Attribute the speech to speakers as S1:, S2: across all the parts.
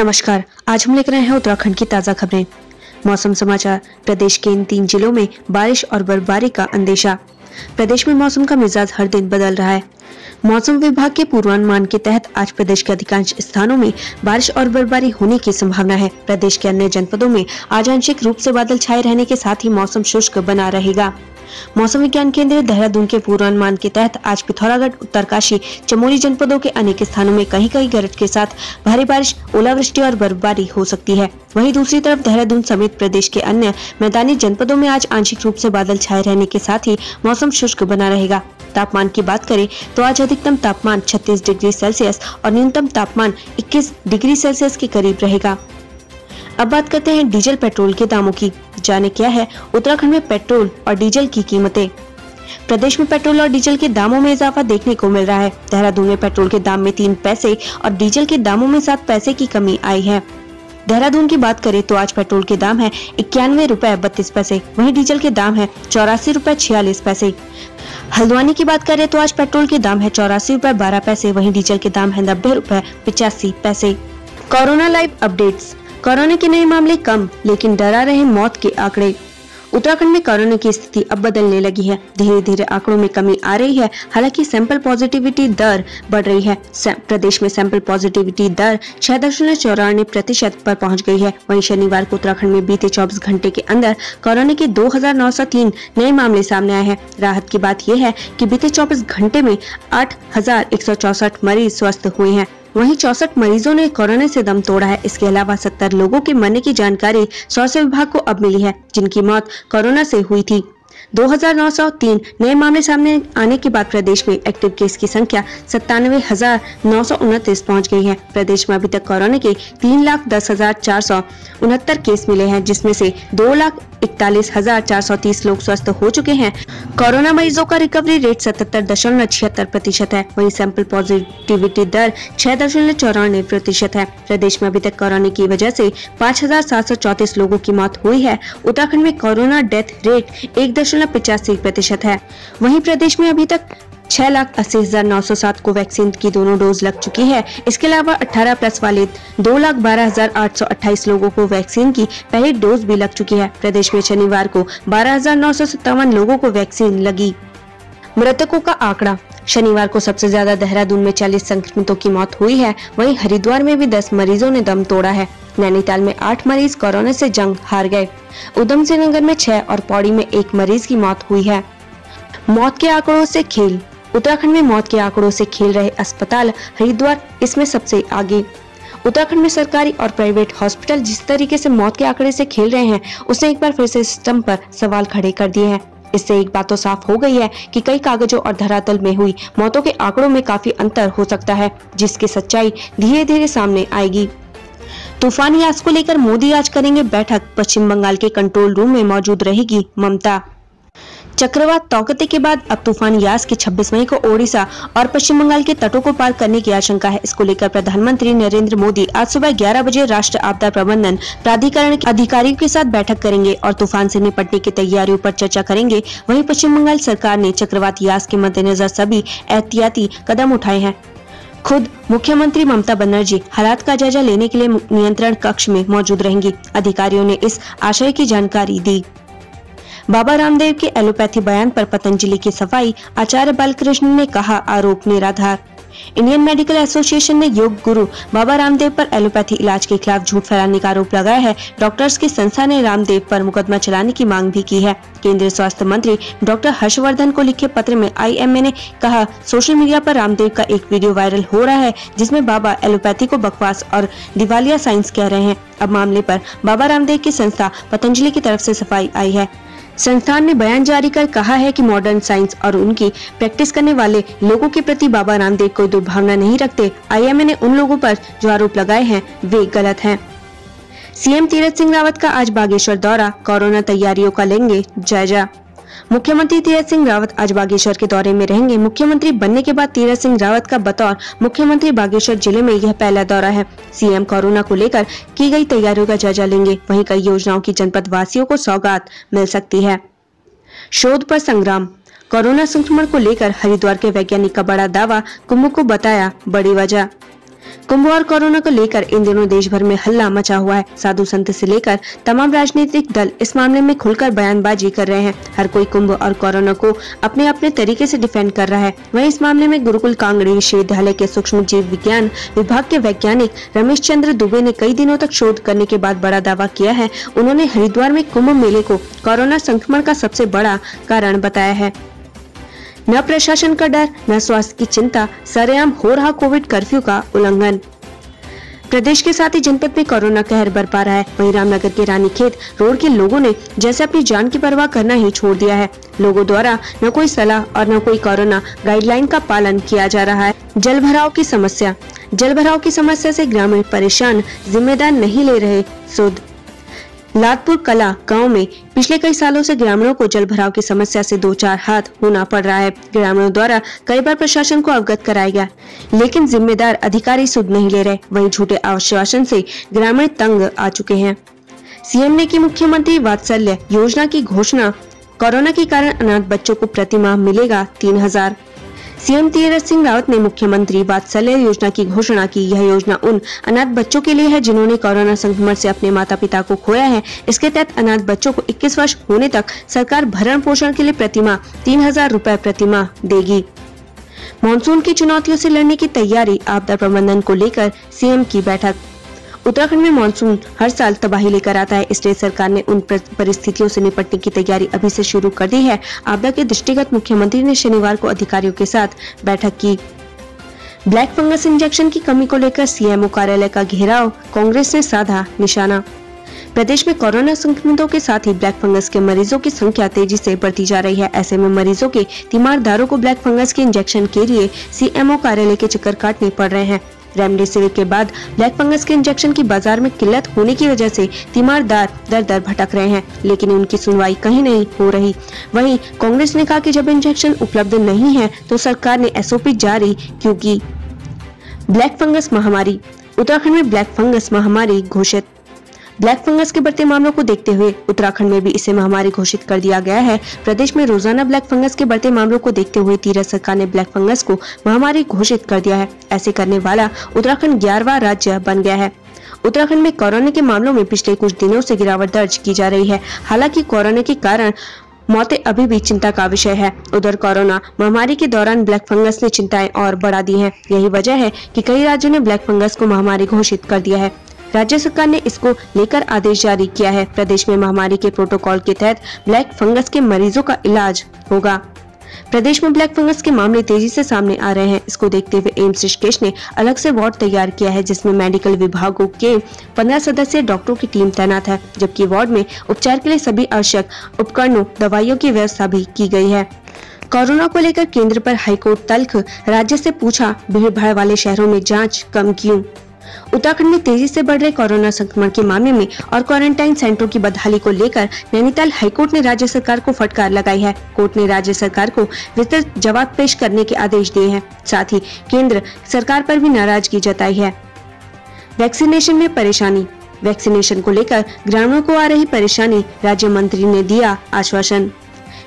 S1: नमस्कार, आज हम लेकर आए हैं उत्तराखंड की ताजा खबरें। मौसम समाचार। प्रदेश के इन 3 जिलों में बारिश और बर्फबारी का अंदेशा। प्रदेश में मौसम का मिजाज हर दिन बदल रहा है। मौसम विभाग के पूर्वानुमान के तहत आज प्रदेश के अधिकांश स्थानों में बारिश और बर्फबारी होने की संभावना है। प्रदेश के अन्य जनपदों में आज आंशिक रूप से बादल छाए रहने के साथ ही मौसम शुष्क बना रहेगा। मौसम विज्ञान केंद्र देहरादून के पूर्वानुमान के तहत आज पिथौरागढ़, उत्तरकाशी, चमोली जनपदों के अनेक स्थानों में कहीं-कहीं गरज के साथ भारी बारिश, ओलावृष्टि और बर्फबारी हो सकती है। वहीं दूसरी तरफ देहरादून समेत प्रदेश के अन्य मैदानी जनपदों में आज आंशिक रूप से बादल छाए रहने के साथ ही मौसम शुष्क बना रहेगा। तापमान की बात करें तो आज अधिकतम तापमान 36 डिग्री सेल्सियस और न्यूनतम तापमान 21 डिग्री सेल्सियस के करीब रहेगा। अब बात करते हैं डीजल पेट्रोल के दामों की। जाने क्या है उत्तराखंड में पेट्रोल और डीजल की कीमतें। प्रदेश में पेट्रोल और डीजल के दामों में इजाफा देखने को मिल रहा है। देहरादून में पेट्रोल के दाम में 3 पैसे और डीजल के दामों में 7 पैसे की कमी आई है। देहरादून की बात करें तो आज पेट्रोल के दाम है 91 रुपए 32 पैसे, वहीं डीजल के दाम है 84 रुपए 46 पैसे। हल्द्वानी की बात करें तो आज पेट्रोल के दाम है 84 रुपए 12 पैसे, वहीं डीजल के दाम है 90 रुपए 85 पैसे। Corona live updates. कोरोना के नए मामले कम, लेकिन डरा रहे मौत के आंकड़े। उत्तराखंड में कोरोना की स्थिति अब बदलने लगी है। धीरे धीरे आंकड़ों में कमी आ रही है। हालांकि सैंपल पॉजिटिविटी दर बढ़ रही है। प्रदेश में सैंपल पॉजिटिविटी दर 6.94% पर पहुंच गई है। वहीं शनिवार को उत्तराखंड में बीते 24 घंटे के अंदर कोरोना के 2903 नए मामले सामने आए हैं। राहत की बात यह है कि बीते 24 घंटे में 8164 मरीज स्वस्थ हुए हैं। वहीं 64 मरीजों ने कोरोना से दम तोड़ा है। इसके अलावा 70 लोगों के मरने की जानकारी स्वास्थ्य विभाग को अब मिली है, जिनकी मौत कोरोना से हुई थी। 2903 नए मामले सामने आने के बाद प्रदेश में एक्टिव केस की संख्या 97,929 पहुंच गई है। प्रदेश में अभी तक कोरोना के 3,10,469 केस मिले हैं, जिसमें से 2,41,430 लोग स्वस्थ हो चुके हैं। कोरोना मरीजों का रिकवरी रेट 77.76% है। वहीं सैंपल पॉजिटिविटी दर 6.94% है। प्रदेश में अभी तक कोरोना की वजह से 5,734 लोगों की मौत हुई है। उत्तराखंड में कोरोना डेथ रेट 1.85% है। वहीं प्रदेश में अभी तक 6,80,907 को वैक्सीन की दोनों डोज लग चुकी है। इसके अलावा 18+ वाले 2,12,828 लोगों को वैक्सीन की पहली डोज भी लग चुकी है। प्रदेश में शनिवार को 12,957 लोगों को वैक्सीन लगी। मृतकों का आंकड़ा। शनिवार को सबसे ज्यादा देहरादून में 40 संक्रमितों की मौत हुई है। वहीं हरिद्वार में भी 10 मरीजों ने दम तोड़ा है। नैनीताल में 8 मरीज कोरोना से जंग हार गए। उधम सिंह नगर में 6 और पौड़ी में 1 मरीज की मौत हुई है। मौत के आंकड़ों से खेल। उत्तराखंड में मौत के आंकड़ों से खेल रहे अस्पताल हरिद्वार इसमें सबसे आगे। उत्तराखंड में सरकारी और प्राइवेट हॉस्पिटल जिस तरीके से मौत के आंकड़े से खेल रहे हैं, उसने एक बार फिर से सिस्टम पर सवाल खड़े कर दिए हैं। इससे एक बात तो साफ हो गई है कि कई कागजों और धरातल में हुई मौतों के आंकड़ों में काफी अंतर हो सकता है, जिसकी सच्चाई धीरे धीरे सामने आएगी। तूफान यास को लेकर मोदी आज करेंगे बैठक। पश्चिम बंगाल के कंट्रोल रूम में मौजूद रहेगी ममता। चक्रवात तौकते के बाद अब तूफान यास की 26 मई को ओडिशा और पश्चिम बंगाल के तटों को पार करने की आशंका है। इसको लेकर प्रधानमंत्री नरेंद्र मोदी आज सुबह 11 बजे राष्ट्रीय आपदा प्रबंधन प्राधिकरण के अधिकारियों के साथ बैठक करेंगे और तूफान से निपटने की तैयारियों पर चर्चा करेंगे। वहीं पश्चिम बंगाल सरकार ने चक्रवात यास के मद्देनजर सभी एहतियाती कदम उठाए हैं। खुद मुख्यमंत्री ममता बनर्जी हालात का जायजा लेने के लिए नियंत्रण कक्ष में मौजूद रहेंगी। अधिकारियों ने इस आशय की जानकारी दी। बाबा रामदेव के एलोपैथी बयान पर पतंजलि की सफाई। आचार्य बालकृष्ण ने कहा, आरोप निराधार। इंडियन मेडिकल एसोसिएशन ने योग गुरु बाबा रामदेव पर एलोपैथी इलाज के खिलाफ झूठ फैलाने का आरोप लगाया है। डॉक्टर्स की संस्था ने रामदेव पर मुकदमा चलाने की मांग भी की है। केंद्रीय स्वास्थ्य मंत्री डॉक्टर हर्षवर्धन को लिखे पत्र में IMA ने कहा, सोशल मीडिया पर रामदेव का एक वीडियो वायरल हो रहा है, जिसमें बाबा एलोपैथी को बकवास और दिवालिया साइंस कह रहे हैं। अब मामले पर बाबा रामदेव की संस्था पतंजलि की तरफ से सफाई आई है। संस्थान ने बयान जारी कर कहा है कि मॉडर्न साइंस और उनकी प्रैक्टिस करने वाले लोगों के प्रति बाबा रामदेव कोई दुर्भावना नहीं रखते। IMA ने उन लोगों पर जो आरोप लगाए हैं वे गलत हैं। सीएम तीरथ सिंह रावत का आज बागेश्वर दौरा। कोरोना तैयारियों का लेंगे जायजा। मुख्यमंत्री तीरथ सिंह रावत आज बागेश्वर के दौरे में रहेंगे। मुख्यमंत्री बनने के बाद तीरथ सिंह रावत का बतौर मुख्यमंत्री बागेश्वर जिले में यह पहला दौरा है। सीएम कोरोना को लेकर की गई तैयारियों का जायजा लेंगे। वहीं कई योजनाओं की जनपद वासियों को सौगात मिल सकती है। शोध पर संग्राम। कोरोना संक्रमण को लेकर हरिद्वार के वैज्ञानिक का बड़ा दावा, कुंभ को बताया बड़ी वजह। कुंभ और कोरोना को लेकर इन दिनों देश भर में हल्ला मचा हुआ है। साधु संत से लेकर तमाम राजनीतिक दल इस मामले में खुलकर बयानबाजी कर रहे हैं। हर कोई कुंभ और कोरोना को अपने अपने तरीके से डिफेंड कर रहा है। वहीं इस मामले में गुरुकुल कांगड़ी विश्वविद्यालय के सूक्ष्म जीव विज्ञान विभाग के वैज्ञानिक रमेश चंद्र दुबे ने कई दिनों तक शोध करने के बाद बड़ा दावा किया है। उन्होंने हरिद्वार में कुंभ मेले को कोरोना संक्रमण का सबसे बड़ा कारण बताया है। न प्रशासन का डर, न स्वास्थ्य की चिंता, सरेआम हो रहा कोविड कर्फ्यू का उल्लंघन। प्रदेश के साथ ही जनपद में कोरोना कहर बरपा रहा है। वहीं रामनगर के रानीखेत रोड के लोगों ने जैसे अपनी जान की परवाह करना ही छोड़ दिया है। लोगों द्वारा न कोई सलाह और न कोई कोरोना गाइडलाइन का पालन किया जा रहा है। जल भराव की समस्या से ग्रामीण परेशान, जिम्मेदार नहीं ले रहे सुध। लादपुर कला गांव में पिछले कई सालों से ग्रामीणों को जल भराव की समस्या से दो चार हाथ होना पड़ रहा है। ग्रामीणों द्वारा कई बार प्रशासन को अवगत कराया गया, लेकिन जिम्मेदार अधिकारी सुध नहीं ले रहे। वहीं झूठे आश्वासन से ग्रामीण तंग आ चुके हैं। सीएम ने की मुख्यमंत्री वात्सल्य योजना की घोषणा। कोरोना के कारण अनाथ बच्चों को प्रतिमाह मिलेगा 3000। सीएम तीरथ सिंह रावत ने मुख्यमंत्री वात्सल्य योजना की घोषणा की। यह योजना उन अनाथ बच्चों के लिए है जिन्होंने कोरोना संक्रमण से अपने माता पिता को खोया है। इसके तहत अनाथ बच्चों को 21 वर्ष होने तक सरकार भरण पोषण के लिए प्रतिमाह 3000 रुपए प्रतिमाह देगी। मानसून की चुनौतियों से लड़ने की तैयारी, आपदा प्रबंधन को लेकर सीएम की बैठक। उत्तराखंड में मानसून हर साल तबाही लेकर आता है, इसलिए सरकार ने उन परिस्थितियों से निपटने की तैयारी अभी से शुरू कर दी है। आपदा के दृष्टिगत मुख्यमंत्री ने शनिवार को अधिकारियों के साथ बैठक की। ब्लैक फंगस इंजेक्शन की कमी को लेकर सीएमओ कार्यालय का घेराव, कांग्रेस ने साधा निशाना। प्रदेश में कोरोना संक्रमितों के साथ ही ब्लैक फंगस के मरीजों की संख्या तेजी से बढ़ती जा रही है। ऐसे में मरीजों के तीमारदारों को ब्लैक फंगस के इंजेक्शन के लिए सीएमओ कार्यालय के चक्कर काटने पड़ रहे हैं। रेमडेसिविर के बाद ब्लैक फंगस के इंजेक्शन की बाजार में किल्लत होने की वजह से तीमारदार दर दर भटक रहे हैं, लेकिन उनकी सुनवाई कहीं नहीं हो रही। वहीं कांग्रेस ने कहा कि जब इंजेक्शन उपलब्ध नहीं है तो सरकार ने एसओपी जारी क्योंकि ब्लैक फंगस महामारी। उत्तराखंड में ब्लैक फंगस महामारी घोषित। ब्लैक फंगस के बढ़ते मामलों को देखते हुए उत्तराखंड में भी इसे महामारी घोषित कर दिया गया है। प्रदेश में रोजाना ब्लैक फंगस के बढ़ते मामलों को देखते हुए तीरथ सरकार ने ब्लैक फंगस को महामारी घोषित कर दिया है। ऐसे करने वाला उत्तराखंड 11वां राज्य बन गया है। उत्तराखंड में कोरोना के मामलों में पिछले कुछ दिनों से गिरावट दर्ज की जा रही है। हालांकि कोरोना के कारण मौतें अभी भी चिंता का विषय है। उधर कोरोना महामारी के दौरान ब्लैक फंगस ने चिंताएं और बढ़ा दी हैं। यही वजह है कि कई राज्यों ने ब्लैक फंगस को महामारी घोषित कर दिया है। राज्य सरकार ने इसको लेकर आदेश जारी किया है। प्रदेश में महामारी के प्रोटोकॉल के तहत ब्लैक फंगस के मरीजों का इलाज होगा। प्रदेश में ब्लैक फंगस के मामले तेजी से सामने आ रहे हैं। इसको देखते हुए एम्स ऋषिकेश ने अलग से वार्ड तैयार किया है, जिसमें मेडिकल विभागों के 15 सदस्यीय डॉक्टरों की टीम तैनात है, जबकि वार्ड में उपचार के लिए सभी आवश्यक उपकरणों, दवाइयों की व्यवस्था भी की गई है। कोरोना को लेकर केंद्र पर हाईकोर्ट तल्ख, राज्य से पूछा भीड़ भाड़ वाले शहरों में जांच कम क्यों। उत्तराखंड में तेजी से बढ़ रहे कोरोना संक्रमण के मामले में और क्वारंटाइन सेंटरों की बदहाली को लेकर नैनीताल हाईकोर्ट ने राज्य सरकार को फटकार लगाई है। कोर्ट ने राज्य सरकार को विस्तृत जवाब पेश करने के आदेश दिए हैं। साथ ही केंद्र सरकार पर भी नाराजगी जताई है। वैक्सीनेशन में परेशानी। वैक्सीनेशन को लेकर ग्रामीणों को आ रही परेशानी, राज्य मंत्री ने दिया आश्वासन।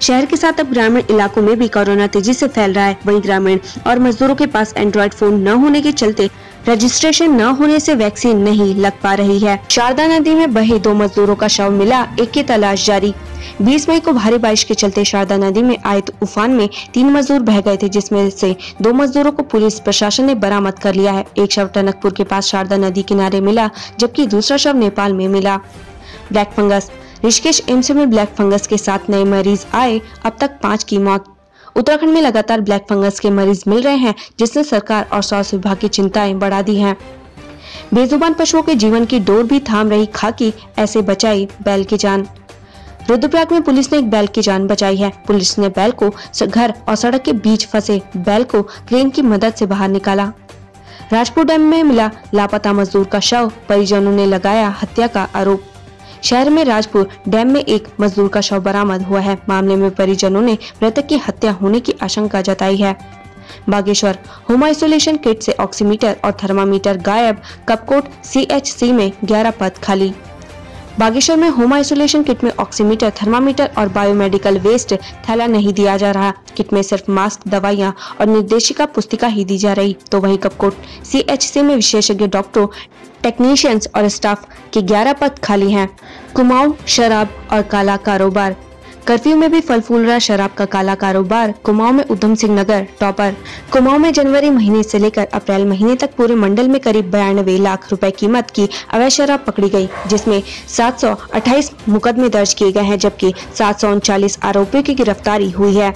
S1: शहर के साथ अब ग्रामीण इलाकों में भी कोरोना तेजी से फैल रहा है। वहीं ग्रामीण और मजदूरों के पास एंड्रॉइड फोन न होने के चलते रजिस्ट्रेशन न होने से वैक्सीन नहीं लग पा रही है। शारदा नदी में बहे 2 मजदूरों का शव मिला, एक की तलाश जारी। 20 मई को भारी बारिश के चलते शारदा नदी में आए उफान में 3 मजदूर बह गए थे, जिसमें से 2 मजदूरों को पुलिस प्रशासन ने बरामद कर लिया है। एक शव टनकपुर के पास शारदा नदी किनारे मिला, जबकि दूसरा शव नेपाल में मिला। Black fungus. ऋषिकेश एम्स में ब्लैक फंगस के 7 नए मरीज आए, अब तक 5 की मौत। उत्तराखंड में लगातार ब्लैक फंगस के मरीज मिल रहे हैं, जिसने सरकार और स्वास्थ्य विभाग की चिंताएं बढ़ा दी हैं। बेजुबान पशुओं के जीवन की डोर भी थाम रही खाकी, ऐसे बचाई बैल की जान। रुद्रप्रयाग में पुलिस ने एक बैल की जान बचाई है। पुलिस ने बैल को घर और सड़क के बीच फंसे बैल को क्रेन की मदद से बाहर निकाला। राजपुर डैम में मिला लापता मजदूर का शव, परिजनों ने लगाया हत्या का आरोप। शहर में राजपुर डैम में एक मजदूर का शव बरामद हुआ है। मामले में परिजनों ने मृतक की हत्या होने की आशंका जताई है। बागेश्वर। होम आइसोलेशन किट से ऑक्सीमीटर और थर्मामीटर गायब, कपकोट CHC में 11 पद खाली। बागेश्वर में होम आइसोलेशन किट में ऑक्सीमीटर, थर्मामीटर और बायोमेडिकल वेस्ट थैला नहीं दिया जा रहा। किट में सिर्फ मास्क, दवाइयां और निर्देशिका पुस्तिका ही दी जा रही। तो वहीं कपकोट CHC में विशेषज्ञ डॉक्टरों, टेक्नीशियंस और स्टाफ के 11 पद खाली हैं। कुमाऊं शराब और काला कारोबार। कर्फ्यू में भी फल फूल रहा शराब का काला कारोबार। कुमाऊं में उधम सिंह नगर टॉपर। कुमाऊं में जनवरी महीने से लेकर अप्रैल महीने तक पूरे मंडल में करीब 92 लाख रुपए कीमत की अवैध शराब पकड़ी गई, जिसमें 728 मुकदमे दर्ज किए गए हैं, जबकि 739 आरोपियों की गिरफ्तारी हुई है।